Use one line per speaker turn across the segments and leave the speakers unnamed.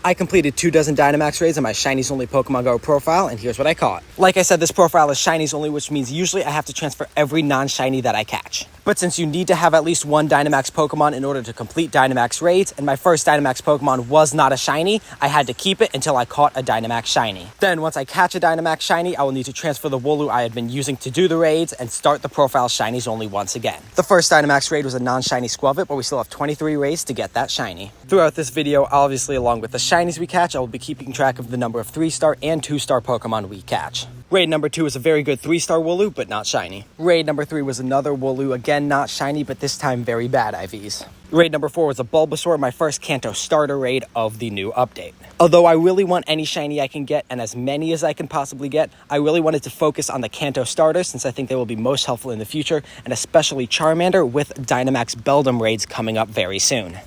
I completed 24 Dynamax raids on my Shinies only Pokemon Go profile, and here's what I caught. Like I said, this profile is Shinies only, which means usually I have to transfer every non-shiny that I catch. But since you need to have at least one Dynamax Pokemon in order to complete Dynamax raids, and my first Dynamax Pokemon was not a shiny, I had to keep it until I caught a Dynamax shiny. Then once I catch a Dynamax shiny, I will need to transfer the Wooloo I had been using to do the raids and start the profile Shinies only once again. The first Dynamax raid was a non-shiny Squavit, but we still have 23 raids to get that shiny. Throughout this video, obviously along with the shinies we catch, I will be keeping track of the number of 3-star and 2-star Pokemon we catch. Raid number 2 is a very good 3-star Wooloo, but not shiny. Raid number 3 was another Wooloo, again not shiny, but this time very bad IVs. Raid number 4 was a Bulbasaur, my first Kanto starter raid of the new update. Although I really want any shiny I can get, and as many as I can possibly get, I really wanted to focus on the Kanto starters since I think they will be most helpful in the future, and especially Charmander with Dynamax beldum raids coming up very soon.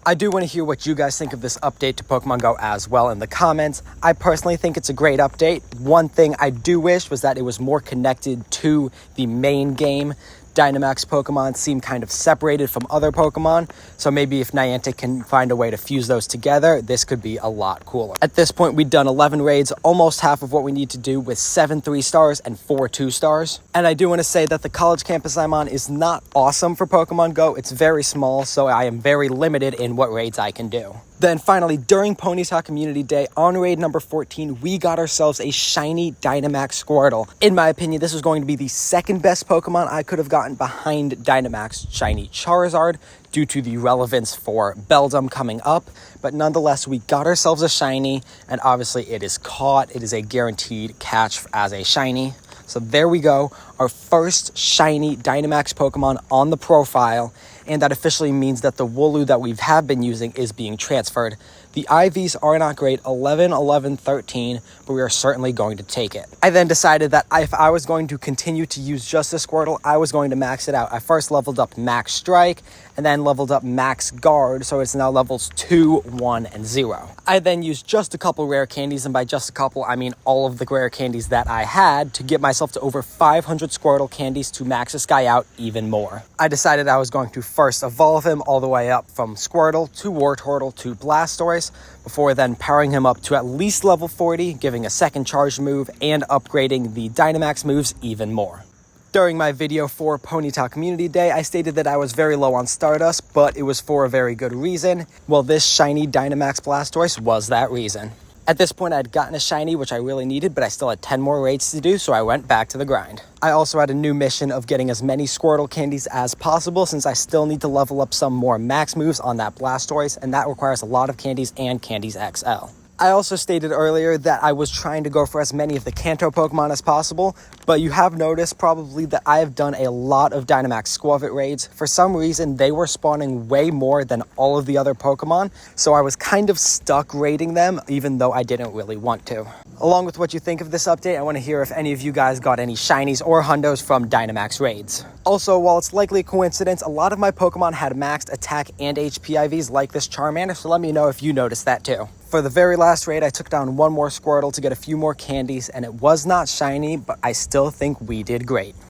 I do want to hear what you guys think of this update to Pokemon Go as well in the comments. I personally think it's a great update. One thing I do wish was that it was more connected to the main game. Dynamax Pokemon seem kind of separated from other Pokemon, so maybe if Niantic can find a way to fuse those together, this could be a lot cooler. At this point, we've done 11 raids, almost half of what we need to do with 7 3-stars and 4 2-stars. And I do want to say that the college campus I'm on is not awesome for Pokemon Go. It's very small, so I am very limited in what raids I can do. Then finally, during Ponyta Community Day, on raid number 14, we got ourselves a shiny Dynamax Squirtle. In my opinion, this was going to be the second best Pokemon I could have gotten behind Dynamax shiny Charizard due to the relevance for beldum coming up. But nonetheless, we got ourselves a shiny, and obviously it is caught. It is a guaranteed catch as a shiny. So there we go, our first shiny Dynamax Pokemon on the profile, and that officially means that the Wooloo that we have been using is being transferred. The IVs are not great, 11, 11, 13, but we are certainly going to take it. I then decided that if I was going to continue to use just this Squirtle, I was going to max it out. I first leveled up Max Strike, and then leveled up Max Guard, so it's now levels 2, 1, and 0. I then used just a couple rare candies, and by just a couple, I mean all of the rare candies that I had to get myself to over 500 Squirtle candies to max this guy out even more. I decided I was going to first evolve him all the way up from Squirtle to Wartortle to Blastoise, before then powering him up to at least level 40, giving a second charge move, and upgrading the Dynamax moves even more. During my video for Ponyta Community Day, I stated that I was very low on Stardust, but it was for a very good reason. Well, this shiny Dynamax Blastoise was that reason. At this point, I had gotten a shiny, which I really needed, but I still had 10 more raids to do, so I went back to the grind. I also had a new mission of getting as many Squirtle candies as possible, since I still need to level up some more max moves on that Blastoise, and that requires a lot of candies and Candies XL. I also stated earlier that I was trying to go for as many of the Kanto Pokemon as possible, but you have noticed probably that I have done a lot of Dynamax Squavit raids. For some reason, they were spawning way more than all of the other Pokemon, so I was kind of stuck raiding them, even though I didn't really want to. Along with what you think of this update, I want to hear if any of you guys got any shinies or hundos from Dynamax raids. Also, while it's likely a coincidence, a lot of my Pokemon had maxed attack and HP IVs like this Charmander, so let me know if you noticed that too. For the very last raid, I took down one more Squirtle to get a few more candies, and it was not shiny, but I still think we did great.